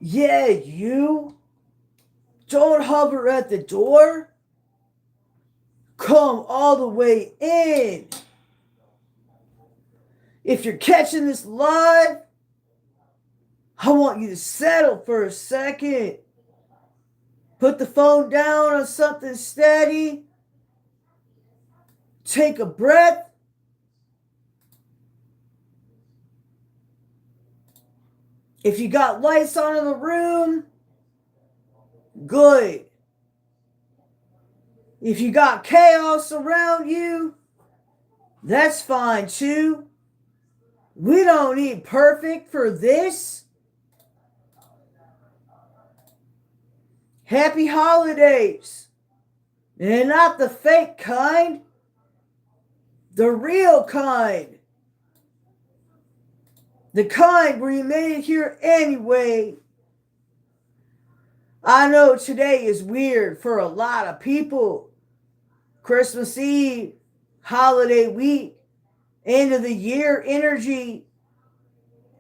Yeah, you. Don't hover at the door. Come all the way in. If you're catching this live, I want you to settle for a second. Put the phone down on something steady. Take a breath. If you got lights on in the room, good. If you got chaos around you, that's fine too. We don't need perfect for this. Happy holidays. And not the fake kind, the real kind. The kind where you made it here anyway. I know today is weird for a lot of people. Christmas Eve, holiday week, end of the year energy.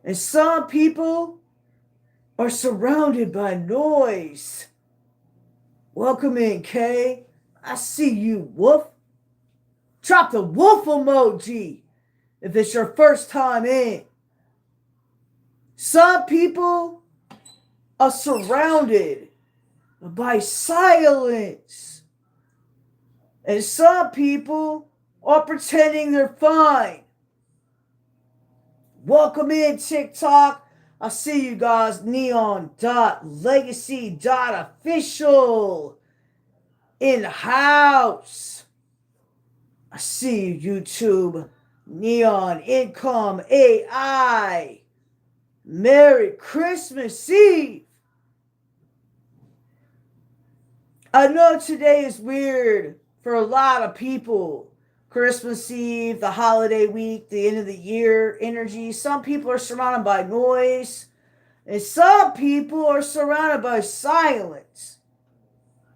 And some people are surrounded by noise. Welcome in, Kay. I see you, Wolf. Drop the wolf emoji if it's your first time in. Some people are surrounded by silence. And some people are pretending they're fine. Welcome in, TikTok. I see you guys. Neon.legacy.official in the house. I see you, YouTube. Neon Income AI. Merry Christmas Eve. I know today is weird for a lot of people. Christmas Eve, the holiday week, the end of the year energy. Some people are surrounded by noise. And some people are surrounded by silence.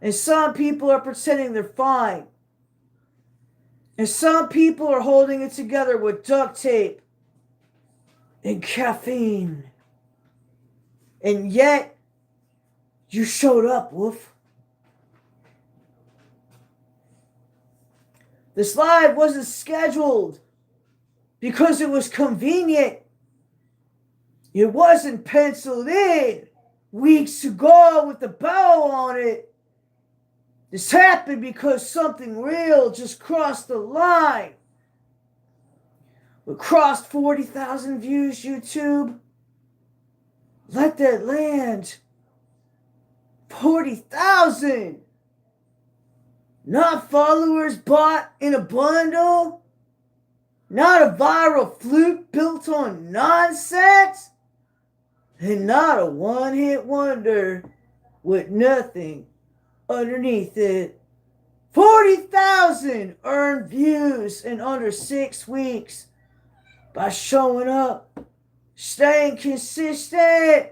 And some people are pretending they're fine. And some people are holding it together with duct tape and caffeine. And yet, you showed up, Wolf. This live wasn't scheduled because it was convenient. It wasn't penciled in weeks ago with the bow on it. This happened because something real just crossed the line. We crossed 40,000 views, YouTube. Let that land. 40,000. Not followers bought in a bundle. Not a viral fluke built on nonsense. And not a one-hit wonder with nothing underneath it. 40,000 earned views in under 6 weeks by showing up, staying consistent,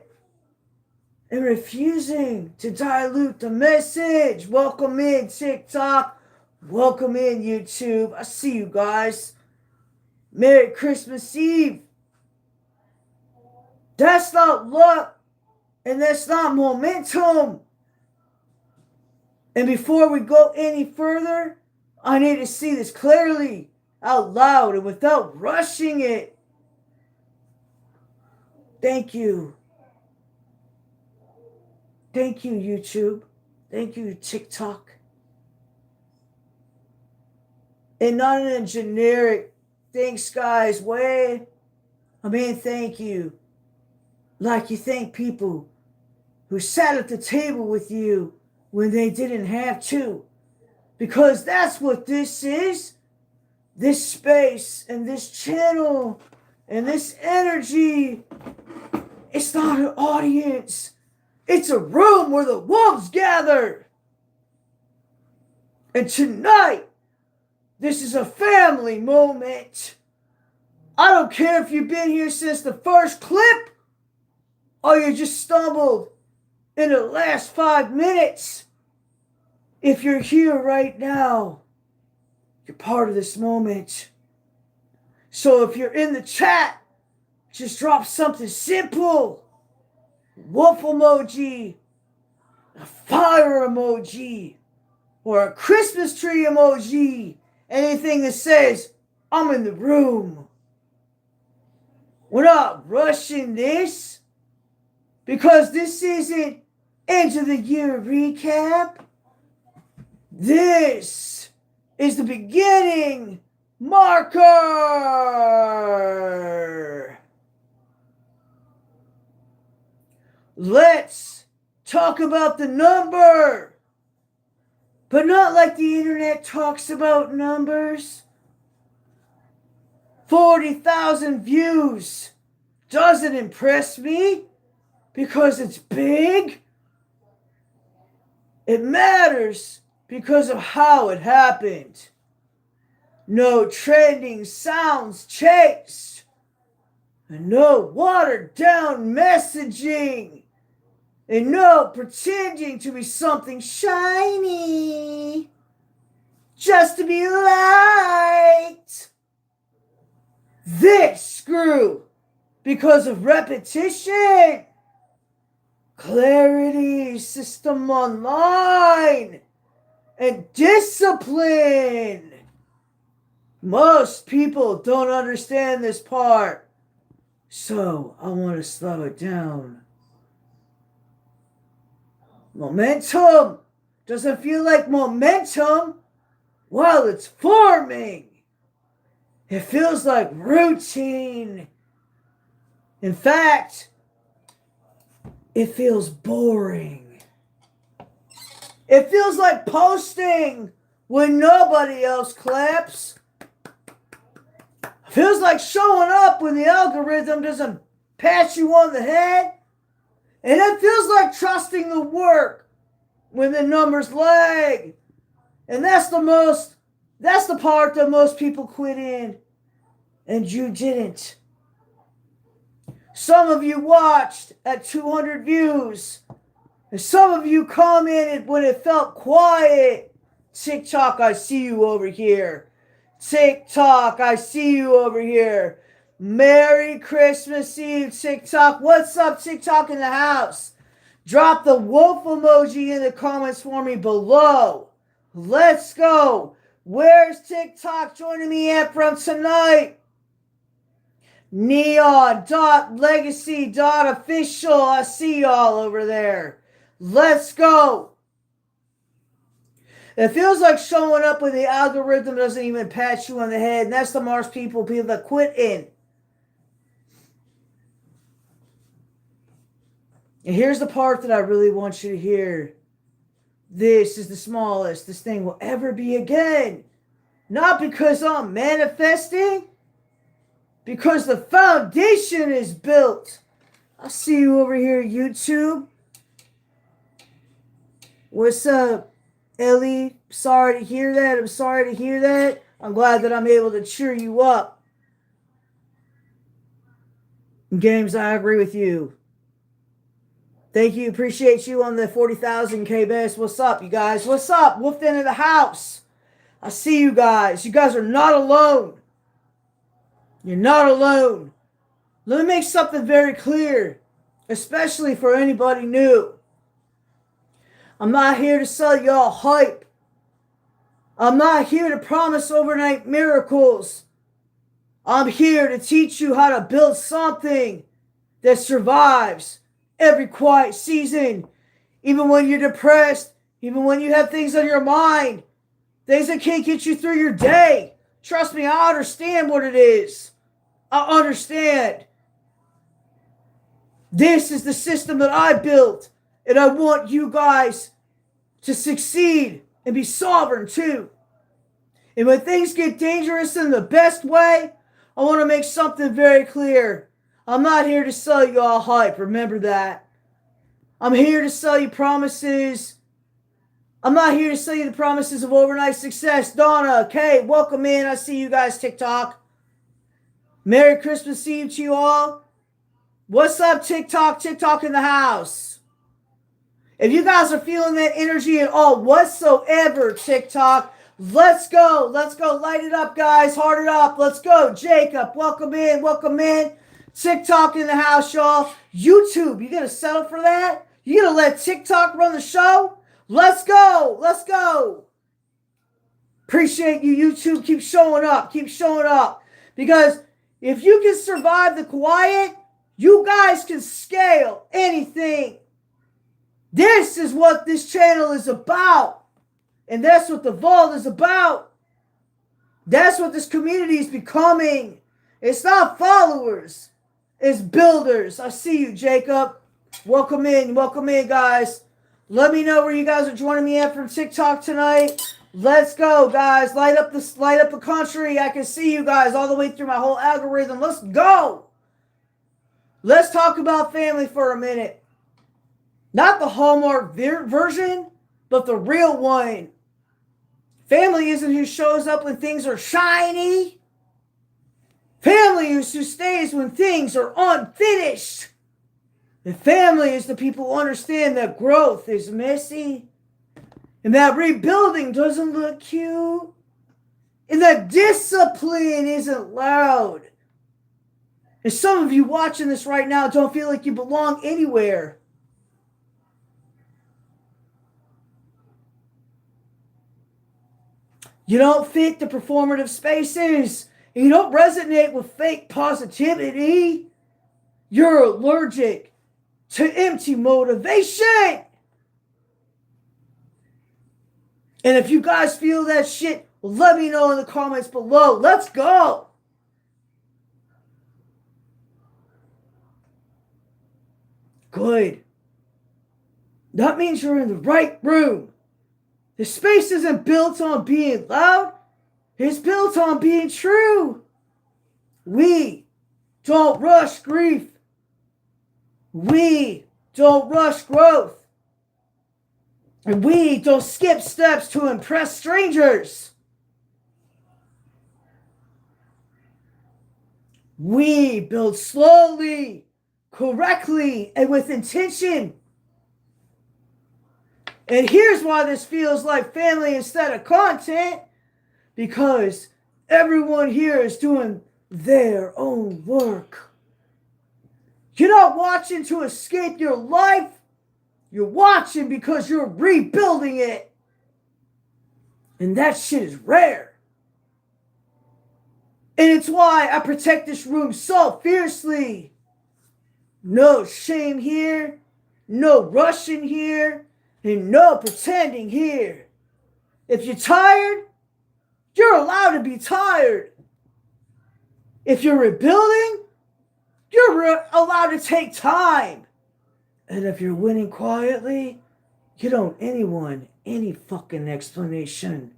and refusing to dilute the message. Welcome in, TikTok. Welcome in, YouTube. I see you guys. Merry Christmas Eve. That's not luck, and that's not momentum. And before we go any further, I need to see this clearly, out loud, and without rushing it. Thank you. Thank you, YouTube. Thank you, TikTok. And not in a generic, thanks guys way. I mean, thank you. Like you thank people who sat at the table with you when they didn't have to. Because that's what this is. This space and this channel and this energy. It's not an audience. It's a room where the wolves gather. And tonight, this is a family moment. I don't care if you've been here since the first clip or you just stumbled in the last 5 minutes. If you're here right now, you're part of this moment. So if you're in the chat, just drop something simple wolf emoji, a fire emoji, or a Christmas tree emoji. Anything that says, I'm in the room. We're not rushing this because this isn't end of the year recap. This is the beginning marker. Let's talk about the number, but not like the internet talks about numbers. 40,000 views doesn't impress me because it's big. It matters because of how it happened. No trending sounds chased, and no watered down messaging, and no pretending to be something shiny just to be liked. This grew because of repetition, clarity, system online, and discipline. Most people don't understand this part, so I want to slow it down. Momentum doesn't feel like momentum while it's forming. It feels like routine. In fact, it feels boring. It feels like posting when nobody else claps. It feels like showing up when the algorithm doesn't pat you on the head. And it feels like trusting the work when the numbers lag. And that's the part that most people quit in. And you didn't. Some of you watched at 200 views. And some of you commented when it felt quiet. TikTok, I see you over here. TikTok, I see you over here. Merry Christmas Eve, TikTok. What's up, TikTok in the house? Drop the wolf emoji in the comments for me below. Let's go. Where's TikTok joining me at from tonight? Neon.legacy.official. I see y'all over there. Let's go. It feels like showing up when the algorithm doesn't even pat you on the head. And that's the Mars people that quit in. And here's the part that I really want you to hear. This is the smallest this thing will ever be again. Not because I'm manifesting, because the foundation is built. I see you over here, YouTube. What's up, Ellie? Sorry to hear that. I'm sorry to hear that. I'm glad that I'm able to cheer you up. Games, I agree with you. Thank you. Appreciate you on the 40,000 K-Best. What's up, you guys? What's up? Wolfed into the house. I see you guys. You guys are not alone. You're not alone. Let me make something very clear, especially for anybody new. I'm not here to sell y'all hype. I'm not here to promise overnight miracles. I'm here to teach you how to build something that survives every quiet season, even when you're depressed, even when you have things on your mind, things that can't get you through your day. Trust me, I understand what it is. I understand. This is the system that I built, and I want you guys to succeed and be sovereign too. And when things get dangerous in the best way, I want to make something very clear. I'm not here to sell you all hype. Remember that. I'm here to sell you promises. I'm not here to sell you the promises of overnight success. Donna, Kay, welcome in. I see you guys, TikTok. Merry Christmas Eve to you all. What's up, TikTok? TikTok in the house. If you guys are feeling that energy at all whatsoever, TikTok, let's go. Let's go. Light it up, guys. Heart it up. Let's go. Jacob, welcome in. Welcome in. TikTok in the house, y'all. YouTube, you gonna settle for that? You gonna let TikTok run the show? Let's go. Let's go. Appreciate you, YouTube. Keep showing up. Keep showing up. Because if you can survive the quiet, you guys can scale anything. This is what this channel is about. And that's what the vault is about. That's what this community is becoming. It's not followers. It's builders. I see you, Jacob. Welcome in, guys. Let me know where you guys are joining me at from TikTok tonight. Let's go, guys. Light up the country. I can see you guys all the way through my whole algorithm. Let's go. Let's talk about family for a minute. Not the Hallmark version, but the real one. Family isn't who shows up when things are shiny. Family is who stays when things are unfinished. And family is the people who understand that growth is messy. And that rebuilding doesn't look cute. And that discipline isn't loud. And some of you watching this right now don't feel like you belong anywhere. You don't fit the performative spaces. And you don't resonate with fake positivity. You're allergic to empty motivation. And if you guys feel that shit, let me know in the comments below. Let's go. Good. That means you're in the right room. The space isn't built on being loud. It's built on being true. We don't rush grief. We don't rush growth. And we don't skip steps to impress strangers. We build slowly, correctly, and with intention. And here's why this feels like family instead of content. Because everyone here is doing their own work. You're not watching to escape your life. You're watching because you're rebuilding it. And that shit is rare. And it's why I protect this room so fiercely. No shame here. No rushing here. And no pretending here. If you're tired, you're allowed to be tired. If you're rebuilding, you're allowed to take time. And if you're winning quietly, you don't owe anyone any fucking explanation.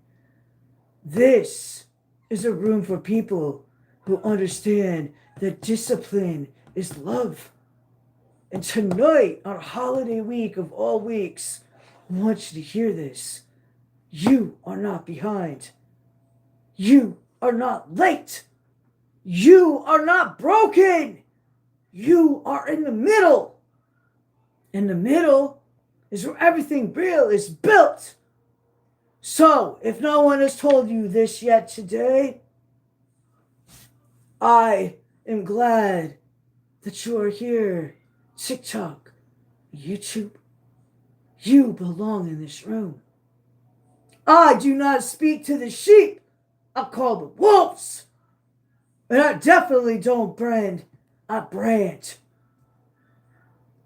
This is a room for people who understand that discipline is love. And tonight, on a holiday week of all weeks, I want you to hear this. You are not behind. You are not late. You are not broken. You are in the middle. In the middle is where everything real is built. So, if no one has told you this yet today, I am glad that you are here. TikTok, YouTube, you belong in this room. I do not speak to the sheep. I call the wolves. And I definitely don't brand. I brand.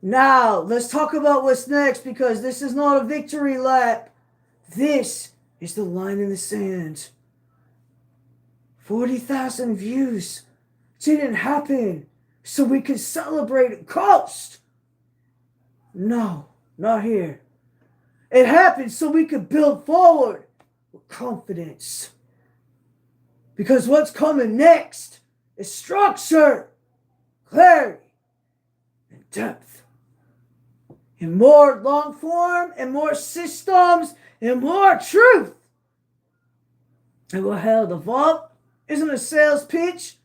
Now, let's talk about what's next, because this is not a victory lap. This is the line in the sand. 40,000 views didn't happen so we could celebrate and coast. No, not here. It happened so we could build forward with confidence. Because what's coming next is structure, clarity, and depth. And more long form, and more systems, and more truth. And well, hell, the vault isn't a sales pitch.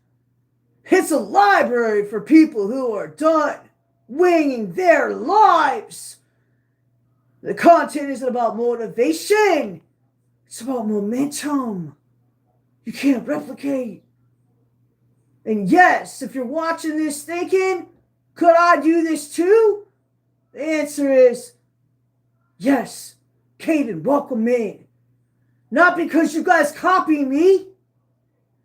It's a library for people who are done winging their lives. The content isn't about motivation. It's about momentum. You can't replicate. And yes, if you're watching this thinking, could I do this too? The answer is yes. Caden, welcome in. Not because you guys copy me,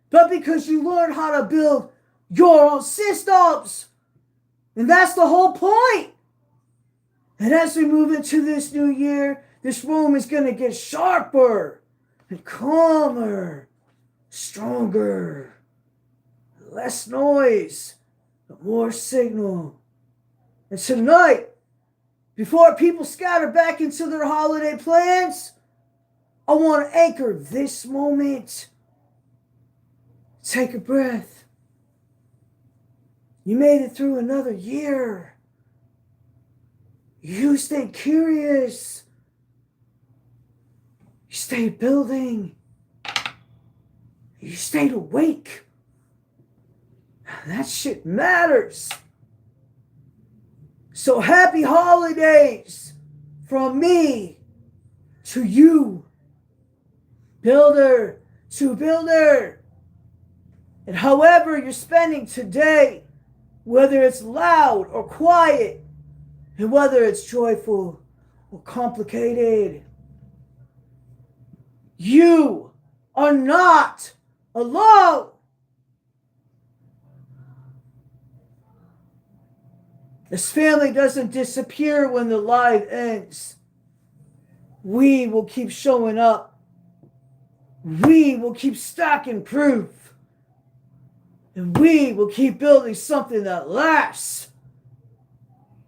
but because you learn how to build your own systems. And that's the whole point. And as we move into this new year, this room is going to get sharper and calmer, stronger, less noise, but more signal. And tonight, before people scatter back into their holiday plans, I want to anchor this moment. Take a breath. You made it through another year. You stayed curious. You stayed building. You stayed awake. That shit matters. So happy holidays from me to you, builder to builder. And however you're spending today, whether it's loud or quiet, and whether it's joyful or complicated, you are not alone. This family doesn't disappear when the live ends. We will keep showing up. We will keep stacking proof. And we will keep building something that lasts.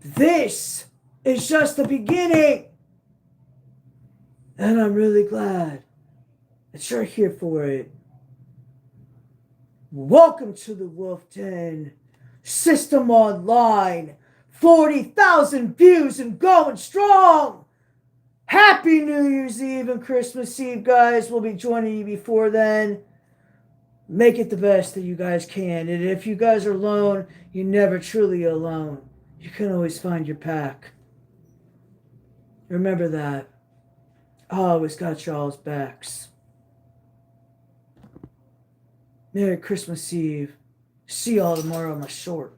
This is just the beginning. And I'm really glad that you're here for it. Welcome to the Wolf Den. System online. 40,000 views and going strong. Happy New Year's Eve and Christmas Eve, guys. We'll be joining you before then. Make it the best that you guys can. And if you guys are alone, you're never truly alone. You can always find your pack. Remember that. I always got y'all's backs. Merry Christmas Eve. See y'all tomorrow on my short.